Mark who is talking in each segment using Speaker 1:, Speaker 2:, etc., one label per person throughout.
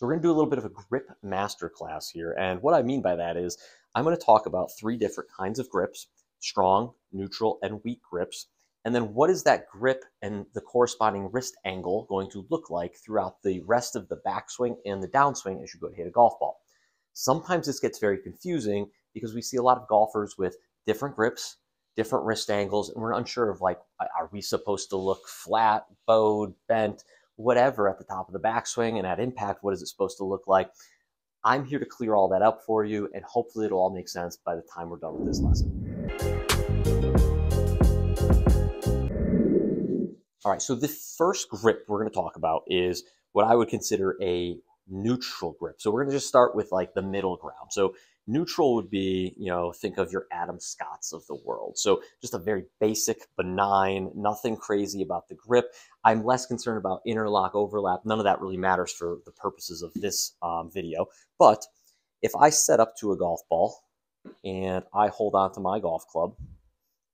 Speaker 1: So we're going to do a little bit of a grip masterclass here. And what I mean by that is I'm going to talk about 3 different kinds of grips: strong, neutral, and weak grips. And then what is that grip and the corresponding wrist angle going to look like throughout the rest of the backswing and the downswing as you go to hit a golf ball. Sometimes this gets very confusing because we see a lot of golfers with different grips, different wrist angles, and we're unsure of, like, are we supposed to look flat, bowed, bent, whatever at the top of the backswing, and at impact, what is it supposed to look like? I'm here to clear all that up for you, and hopefully it'll all make sense by the time we're done with this lesson. All right, so the first grip we're going to talk about is what I would consider a neutral grip. So we're going to just start with like the middle ground. So neutral would be, think of your Adam Scotts of the world. So just a very basic, benign, nothing crazy about the grip. I'm less concerned about interlock, overlap. None of that really matters for the purposes of this video. But if I set up to a golf ball and I hold on to my golf club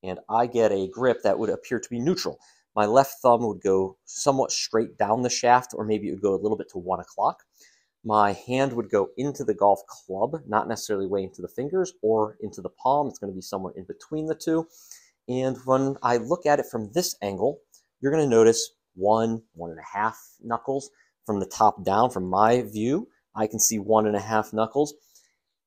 Speaker 1: and I get a grip that would appear to be neutral, my left thumb would go somewhat straight down the shaft, or maybe it would go a little bit to 1 o'clock. My hand would go into the golf club, not necessarily way into the fingers or into the palm. It's going to be somewhere in between the two. And when I look at it from this angle, you're going to notice 1.5 knuckles. From the top down, from my view, I can see 1.5 knuckles.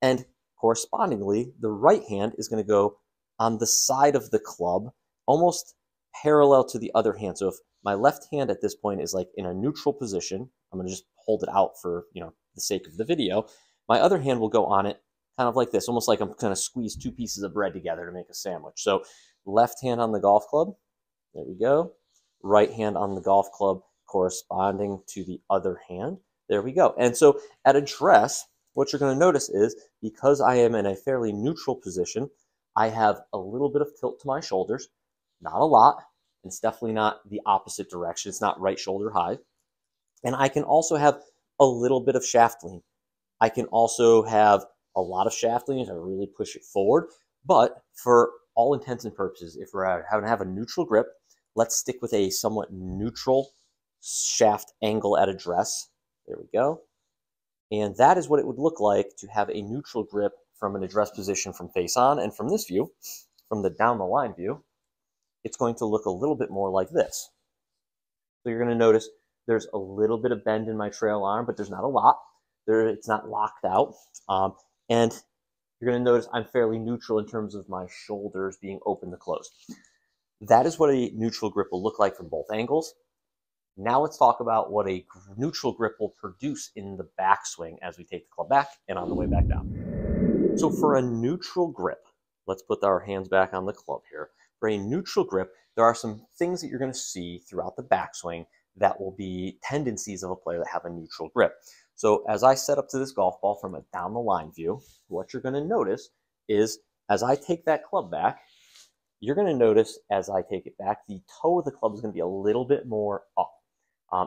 Speaker 1: And correspondingly, the right hand is going to go on the side of the club, almost parallel to the other hand. So if my left hand at this point is like in a neutral position, I'm going to just hold it out for, the sake of the video. My other hand will go on it kind of like this, almost like I'm going to squeeze 2 pieces of bread together to make a sandwich. So left hand on the golf club, there we go. Right hand on the golf club corresponding to the other hand, there we go. And so at address, what you're going to notice is, because I am in a fairly neutral position, I have a little bit of tilt to my shoulders, not a lot. It's definitely not the opposite direction. It's not right shoulder high. And I can also have a little bit of shaft lean. I can also have a lot of shaft lean if I really push it forward. But for all intents and purposes, if we're going to have a neutral grip, let's stick with a somewhat neutral shaft angle at address. There we go. And that is what it would look like to have a neutral grip from an address position from face on. And from this view, from the down the line view, it's going to look a little bit more like this. So you're going to notice there's a little bit of bend in my trail arm, but there's not a lot. It's not locked out. And you're going to notice I'm fairly neutral in terms of my shoulders being open to closed. That is what a neutral grip will look like from both angles. Now let's talk about what a neutral grip will produce in the backswing as we take the club back and on the way back down. So for a neutral grip, let's put our hands back on the club here. For a neutral grip, there are some things that you're going to see throughout the backswing that will be tendencies of a player that have a neutral grip. So as I set up to this golf ball from a down the line view, what you're going to notice is as I take that club back, you're going to notice as I take it back, the toe of the club is going to be a little bit more up.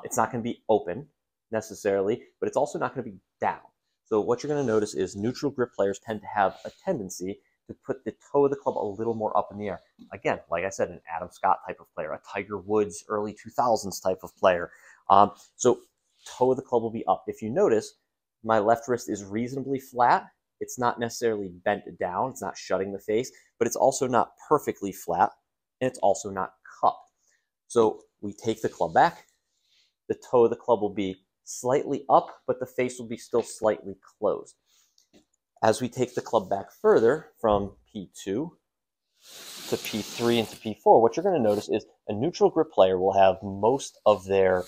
Speaker 1: It's not going to be open necessarily, but it's also not going to be down. So what you're going to notice is neutral grip players tend to have a tendency to put the toe of the club a little more up in the air. Again, like I said, an Adam Scott type of player, a Tiger Woods early 2000s type of player. So toe of the club will be up. If you notice, my left wrist is reasonably flat. It's not necessarily bent down. It's not shutting the face, but it's also not perfectly flat, and it's also not cupped. So we take the club back. The toe of the club will be slightly up, but the face will be still slightly closed. As we take the club back further from P2 to P3 and to P4, what you're going to notice is a neutral grip player will have most of their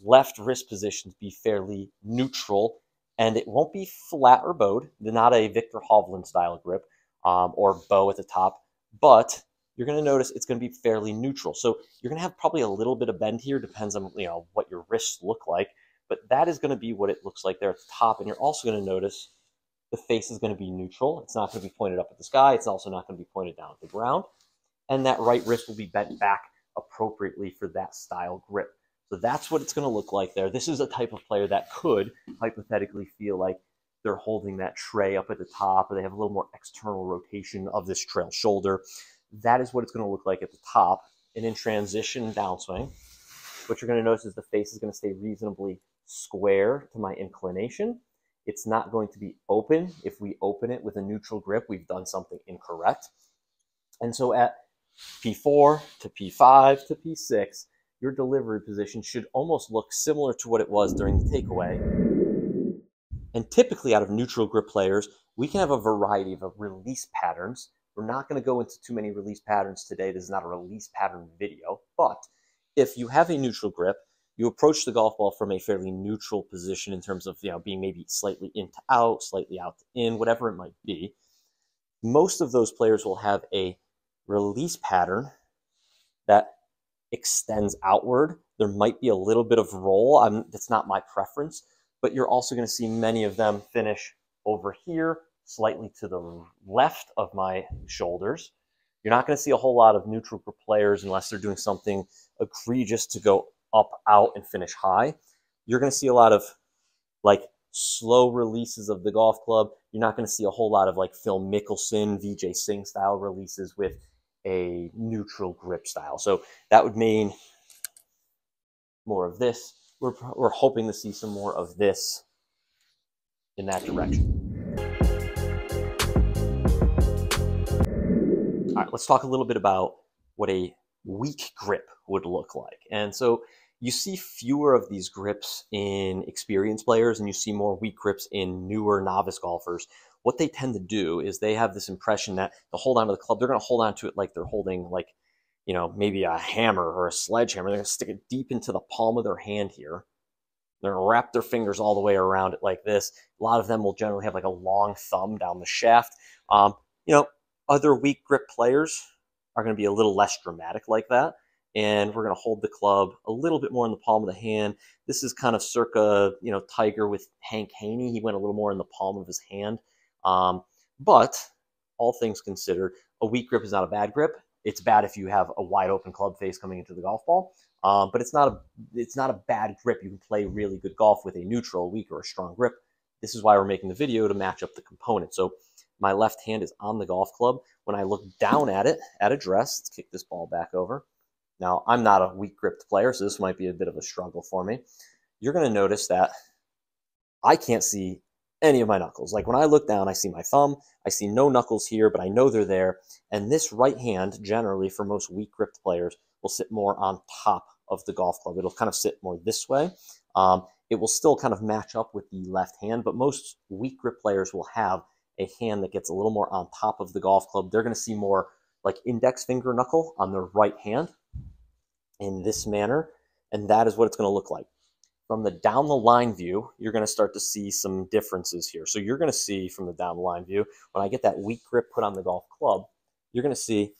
Speaker 1: left wrist positions be fairly neutral, and it won't be flat or bowed. They're not a Victor Hovland style grip or bow at the top, but you're going to notice it's going to be fairly neutral. So you're going to have probably a little bit of bend here, depends on what your wrists look like, but that is going to be what it looks like there at the top. And you're also going to notice the face is going to be neutral. It's not going to be pointed up at the sky. It's also not going to be pointed down at the ground. And that right wrist will be bent back appropriately for that style grip. So that's what it's going to look like there. This is a type of player that could hypothetically feel like they're holding that tray up at the top, or they have a little more external rotation of this trail shoulder. That is what it's going to look like at the top. And in transition downswing, what you're going to notice is the face is going to stay reasonably square to my inclination. It's not going to be open. If we open it with a neutral grip, we've done something incorrect. And so at P4 to P5 to P6, your delivery position should almost look similar to what it was during the takeaway. And typically out of neutral grip players, we can have a variety of release patterns. We're not going to go into too many release patterns today. This is not a release pattern video, but if you have a neutral grip, you approach the golf ball from a fairly neutral position in terms of, being maybe slightly in to out, slightly out to in, whatever it might be. Most of those players will have a release pattern that extends outward. There might be a little bit of roll. That's not my preference, but you're also going to see many of them finish over here, slightly to the left of my shoulders. You're not going to see a whole lot of neutral grip players unless they're doing something egregious to go up, out, and finish high. You're going to see a lot of like slow releases of the golf club. You're not going to see a whole lot of like Phil Mickelson, VJ Singh style releases with a neutral grip style. So that would mean more of this. We're hoping to see some more of this in that direction. All right, let's talk a little bit about what a weak grip would look like. And so you see fewer of these grips in experienced players, and you see more weak grips in newer novice golfers. What they tend to do is they have this impression that to hold on to the club, they're going to hold on to it like they're holding maybe a hammer or a sledgehammer. They're going to stick it deep into the palm of their hand here. They're going to wrap their fingers all the way around it like this. A lot of them will generally have like a long thumb down the shaft. Other weak grip players are going to be a little less dramatic like that. And we're going to hold the club a little bit more in the palm of the hand. This is kind of circa, Tiger with Hank Haney. He went a little more in the palm of his hand. But all things considered, a weak grip is not a bad grip. It's bad if you have a wide open club face coming into the golf ball. But it's not a bad grip. You can play really good golf with a neutral, weak, or a strong grip. This is why we're making the video, to match up the components. So my left hand is on the golf club. When I look down at it at address, let's kick this ball back over. Now, I'm not a weak gripped player, so this might be a bit of a struggle for me. You're going to notice that I can't see any of my knuckles. Like when I look down, I see my thumb. I see no knuckles here, but I know they're there. And this right hand, generally, for most weak gripped players, will sit more on top of the golf club. It'll kind of sit more this way. It will still kind of match up with the left hand, but most weak grip players will have a hand that gets a little more on top of the golf club. They're going to see more like index finger knuckle on their right hand in this manner, and that is what it's going to look like. From the down the line view, you're going to start to see some differences here. So you're going to see from the down the line view, when I get that weak grip put on the golf club, you're going to see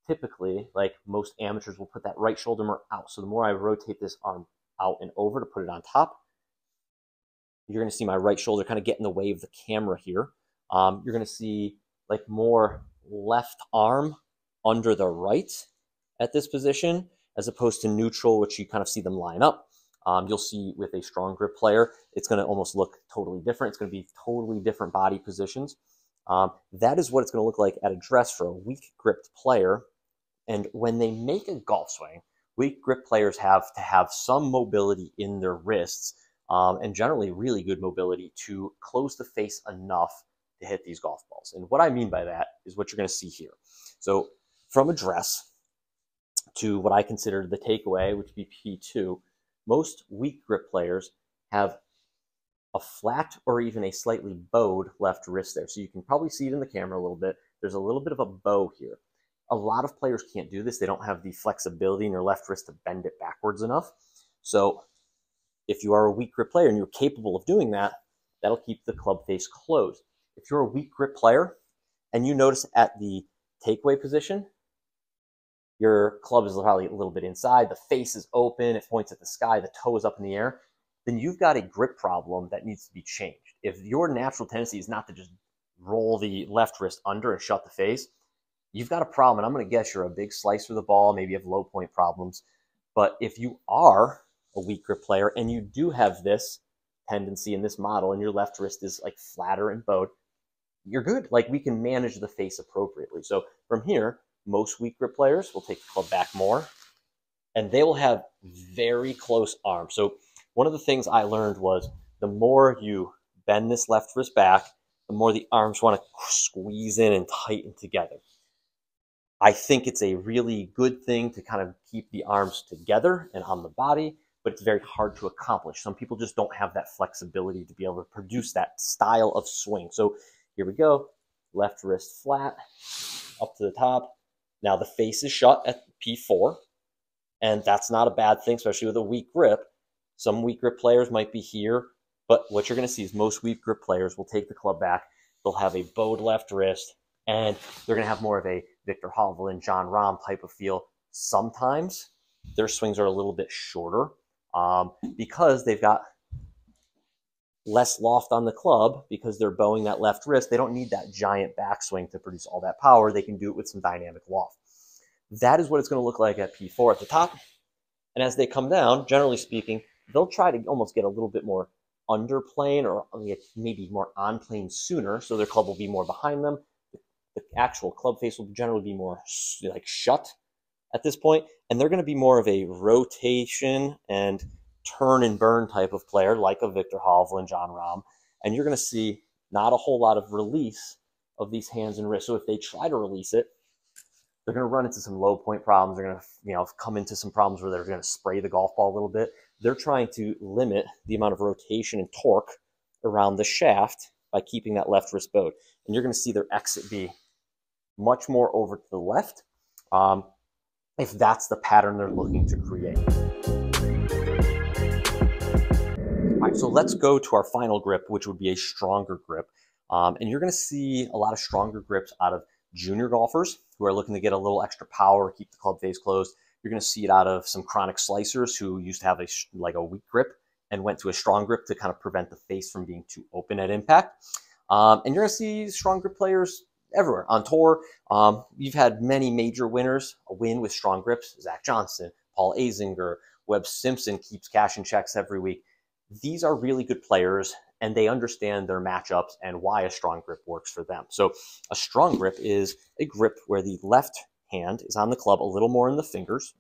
Speaker 1: typically, like most amateurs will put that right shoulder more out. So the more I rotate this arm out and over to put it on top, you're going to see my right shoulder kind of get in the way of the camera here. You're going to see like more left arm under the right at this position, as opposed to neutral, which you kind of see them line up. You'll see with a strong grip player, it's going to almost look totally different. It's going to be totally different body positions. That is what it's going to look like at address for a weak gripped player. And when they make a golf swing, weak grip players have to have some mobility in their wrists, and generally really good mobility to close the face enough to hit these golf balls. And what I mean by that is what you're going to see here. So from address to what I consider the takeaway, which would be P2, most weak grip players have a flat or even a slightly bowed left wrist there. So you can probably see it in the camera a little bit. There's a little bit of a bow here. A lot of players can't do this. They don't have the flexibility in their left wrist to bend it backwards enough. So if you are a weak grip player and you're capable of doing that, that'll keep the club face closed. If you're a weak grip player and you notice at the takeaway position, your club is probably a little bit inside, the face is open, it points at the sky, the toe is up in the air, then you've got a grip problem that needs to be changed. If your natural tendency is not to just roll the left wrist under and shut the face, you've got a problem. And I'm going to guess you're a big slicer of the ball, maybe you have low point problems. But if you are a weak grip player and you do have this tendency in this model and your left wrist is like flatter and bowed, you're good. Like we can manage the face appropriately. So from here, most weak grip players will take the club back more and they will have very close arms. So one of the things I learned was the more you bend this left wrist back, the more the arms want to squeeze in and tighten together. I think it's a really good thing to kind of keep the arms together and on the body, but it's very hard to accomplish. Some people just don't have that flexibility to be able to produce that style of swing. So here we go. Left wrist flat, up to the top. Now the face is shut at P4, and that's not a bad thing, especially with a weak grip. Some weak grip players might be here, but what you're going to see is most weak grip players will take the club back. They'll have a bowed left wrist, and they're going to have more of a Viktor Hovland, Jon Rahm type of feel. Sometimes their swings are a little bit shorter because they've got less loft on the club because they're bowing that left wrist. They don't need that giant backswing to produce all that power. They can do it with some dynamic loft. That is what it's going to look like at P4 at the top. And as they come down, generally speaking, they'll try to almost get a little bit more under plane or maybe more on plane sooner, so their club will be more behind them. The actual club face will generally be more like shut at this point, and they're going to be more of a rotation and turn and burn type of player, like a Viktor Hovland, Jon Rahm, and you're going to see not a whole lot of release of these hands and wrists. So if they try to release it, they're going to run into some low point problems. They're going to, come into some problems where they're going to spray the golf ball a little bit. They're trying to limit the amount of rotation and torque around the shaft by keeping that left wrist bowed. And you're going to see their exit be much more over to the left if that's the pattern they're looking to create. All right, so let's go to our final grip, which would be a stronger grip. And you're going to see a lot of stronger grips out of junior golfers who are looking to get a little extra power, keep the club face closed. You're going to see it out of some chronic slicers who used to have a weak grip and went to a strong grip to kind of prevent the face from being too open at impact. And you're going to see strong grip players everywhere on tour. You've had many major winners win with strong grips. Zach Johnson, Paul Azinger, Webb Simpson keeps cashing checks every week. These are really good players, and they understand their matchups and why a strong grip works for them. So a strong grip is a grip where the left hand is on the club a little more in the fingers,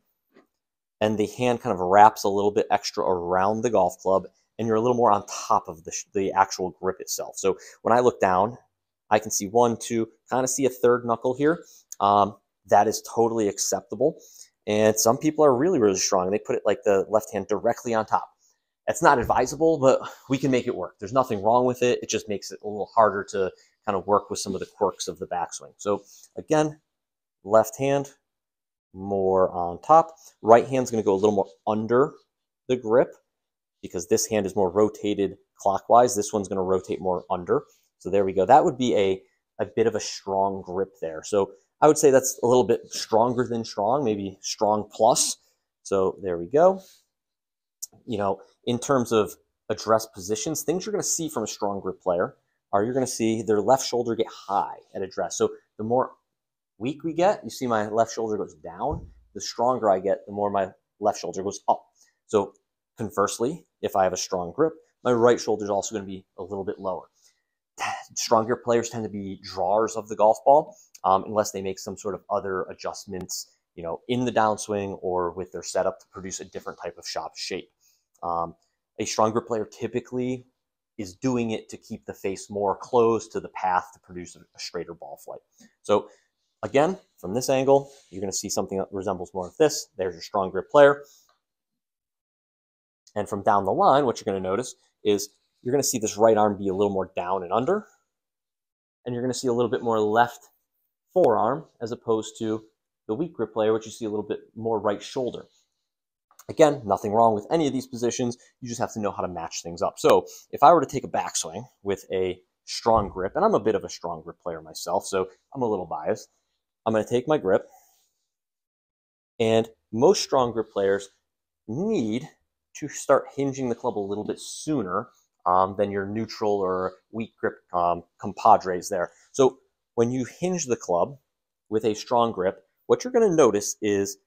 Speaker 1: and the hand kind of wraps a little bit extra around the golf club, and you're a little more on top of the actual grip itself. So when I look down, I can see 1, 2, kind of see a third knuckle here. That is totally acceptable. And some people are really, really strong. They put it like the left hand directly on top. It's not advisable, but we can make it work. There's nothing wrong with it. It just makes it a little harder to kind of work with some of the quirks of the backswing. So again, left hand more on top. Right hand's going to go a little more under the grip because this hand is more rotated clockwise. This one's going to rotate more under. So there we go. That would be a bit of a strong grip there. So I would say that's a little bit stronger than strong, maybe strong plus. So there we go. In terms of address positions, things you're going to see from a strong grip player are you're going to see their left shoulder get high at address. So the more weak we get, you see my left shoulder goes down. The stronger I get, the more my left shoulder goes up. So conversely, if I have a strong grip, my right shoulder is also going to be a little bit lower. Stronger players tend to be drawers of the golf ball unless they make some sort of other adjustments, in the downswing or with their setup to produce a different type of shot shape. A stronger player typically is doing it to keep the face more close to the path to produce a straighter ball flight. So again, from this angle, you're going to see something that resembles more of this. There's your strong grip player. And from down the line, what you're going to notice is you're going to see this right arm be a little more down and under. And you're going to see a little bit more left forearm as opposed to the weak grip player, which you see a little bit more right shoulder. Again, nothing wrong with any of these positions. You just have to know how to match things up. So if I were to take a backswing with a strong grip, and I'm a bit of a strong grip player myself, so I'm a little biased, I'm going to take my grip, and most strong grip players need to start hinging the club a little bit sooner than your neutral or weak grip compadres there. So when you hinge the club with a strong grip, what you're going to notice is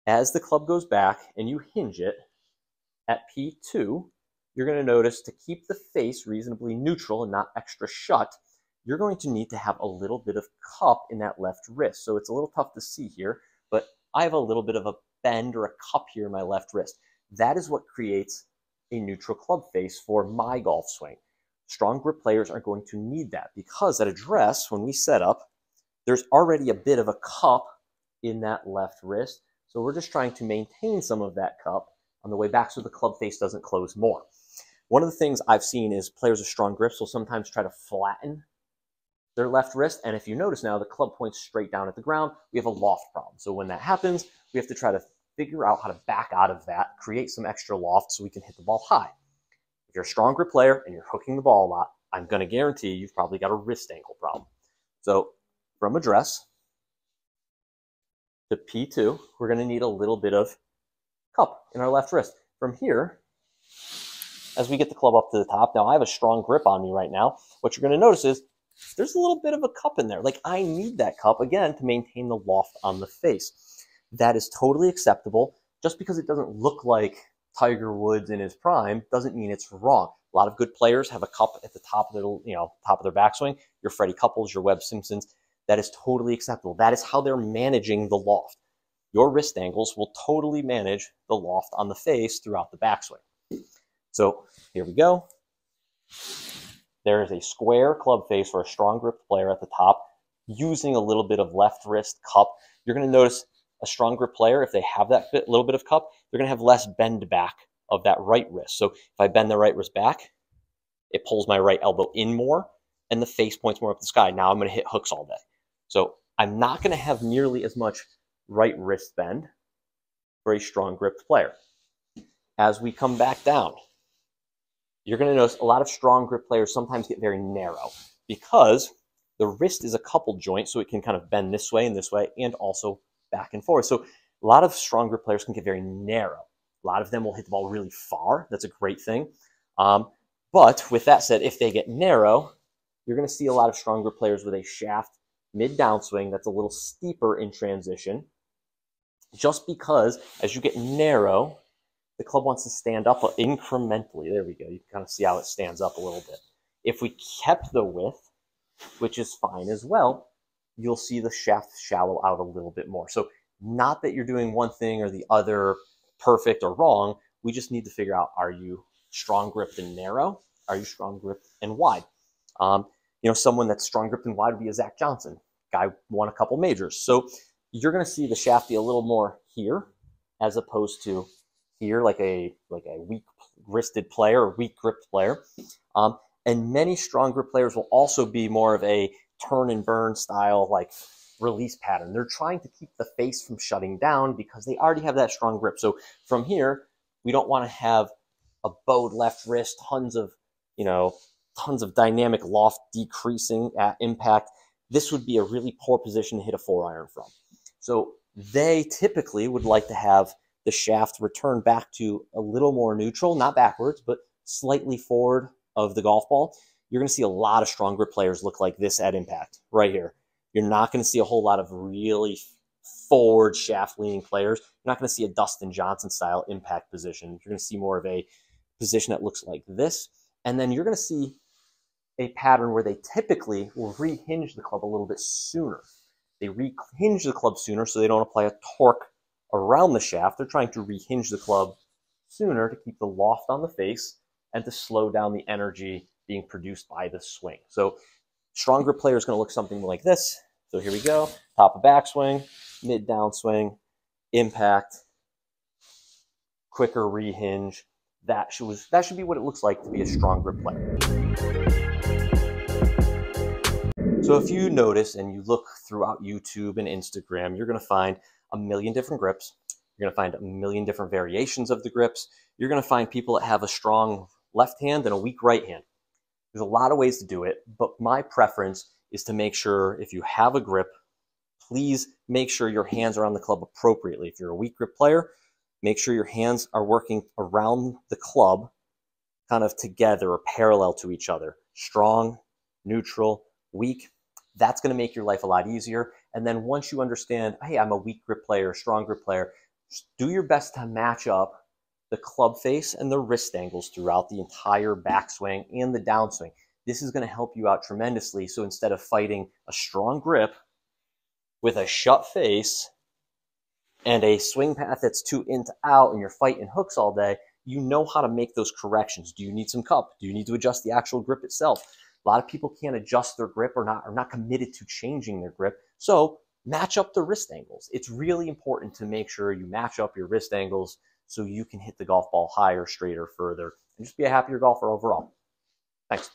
Speaker 1: as the club goes back and you hinge it at P2, you're going to notice to keep the face reasonably neutral and not extra shut, you're going to need to have a little bit of cup in that left wrist. So it's a little tough to see here, but I have a little bit of a bend or a cup here in my left wrist. That is what creates a neutral club face for my golf swing. Strong grip players are going to need that because at address, when we set up, there's already a bit of a cup in that left wrist. So we're just trying to maintain some of that cup on the way back so the club face doesn't close more. One of the things I've seen is players with strong grips will sometimes try to flatten their left wrist. And if you notice now, the club points straight down at the ground. We have a loft problem. So when that happens, we have to try to figure out how to back out of that, create some extra loft so we can hit the ball high. If you're a strong grip player and you're hooking the ball a lot, I'm going to guarantee you've probably got a wrist angle problem. So from address to P2, we're going to need a little bit of cup in our left wrist. From here, as we get the club up to the top, now I have a strong grip on me right now. What you're going to notice is there's a little bit of a cup in there. Like I need that cup, again, to maintain the loft on the face. That is totally acceptable. Just because it doesn't look like Tiger Woods in his prime doesn't mean it's wrong. A lot of good players have a cup at the top of their, top of their backswing. Your Freddie Couples, your Webb Simpsons. That is totally acceptable. That is how they're managing the loft. Your wrist angles will totally manage the loft on the face throughout the backswing. So here we go. There is a square club face for a strong grip player at the top using a little bit of left wrist cup. You're going to notice a strong grip player, if they have that little bit of cup, they're going to have less bend back of that right wrist. So if I bend the right wrist back, it pulls my right elbow in more and the face points more up the sky. Now I'm going to hit hooks all day. So I'm not going to have nearly as much right wrist bend for a strong gripped player. As we come back down, you're going to notice a lot of strong grip players sometimes get very narrow because the wrist is a coupled joint, so it can kind of bend this way and also back and forth. So a lot of strong grip players can get very narrow. A lot of them will hit the ball really far. That's a great thing. But with that said, if they get narrow, you're going to see a lot of strong grip players with a shaft mid downswing that's a little steeper in transition, just because as you get narrow, the club wants to stand up incrementally. There we go. You can kind of see how it stands up a little bit. If we kept the width, which is fine as well, you'll see the shaft shallow out a little bit more. So not that you're doing one thing or the other perfect or wrong. We just need to figure out, are you strong gripped and narrow? Are you strong gripped and wide? Someone that's strong gripped and wide would be a Zach Johnson. Guy won a couple majors. So you're going to see the shaft be a little more here as opposed to here, like a weak wristed player or weak gripped player. And many strong grip players will also be more of a turn and burn style, like release pattern. They're trying to keep the face from shutting down because they already have that strong grip. So from here, we don't want to have a bowed left wrist, tons of dynamic loft decreasing at impact. This would be a really poor position to hit a 4-iron from. So they typically would like to have the shaft return back to a little more neutral, not backwards, but slightly forward of the golf ball. You're going to see a lot of strong grip players look like this at impact right here. You're not going to see a whole lot of really forward shaft leaning players. You're not going to see a Dustin Johnson style impact position. You're going to see more of a position that looks like this. And then you're going to see a pattern where they typically will rehinge the club a little bit sooner. They rehinge the club sooner so they don't apply a torque around the shaft. They're trying to rehinge the club sooner to keep the loft on the face and to slow down the energy being produced by the swing. So strong grip player is going to look something like this. So here we go. Top of backswing, mid downswing, impact, quicker rehinge. That should be what it looks like to be a strong grip player. So if you notice and you look throughout YouTube and Instagram, you're going to find a million different grips. You're going to find a million different variations of the grips. You're going to find people that have a strong left hand and a weak right hand. There's a lot of ways to do it, but my preference is to make sure if you have a grip, please make sure your hands are on the club appropriately. If you're a weak grip player, make sure your hands are working around the club kind of together or parallel to each other. Strong, neutral, weak. That's going to make your life a lot easier. And then once you understand, hey, I'm a weak grip player, strong grip player, just do your best to match up the club face and the wrist angles throughout the entire backswing and the downswing. This is going to help you out tremendously. So instead of fighting a strong grip with a shut face and a swing path that's too in to out and you're fighting hooks all day, you know how to make those corrections. Do you need some cup? Do you need to adjust the actual grip itself? A lot of people can't adjust their grip or are not committed to changing their grip. So match up the wrist angles. It's really important to make sure you match up your wrist angles so you can hit the golf ball higher, straighter, further, and just be a happier golfer overall. Thanks.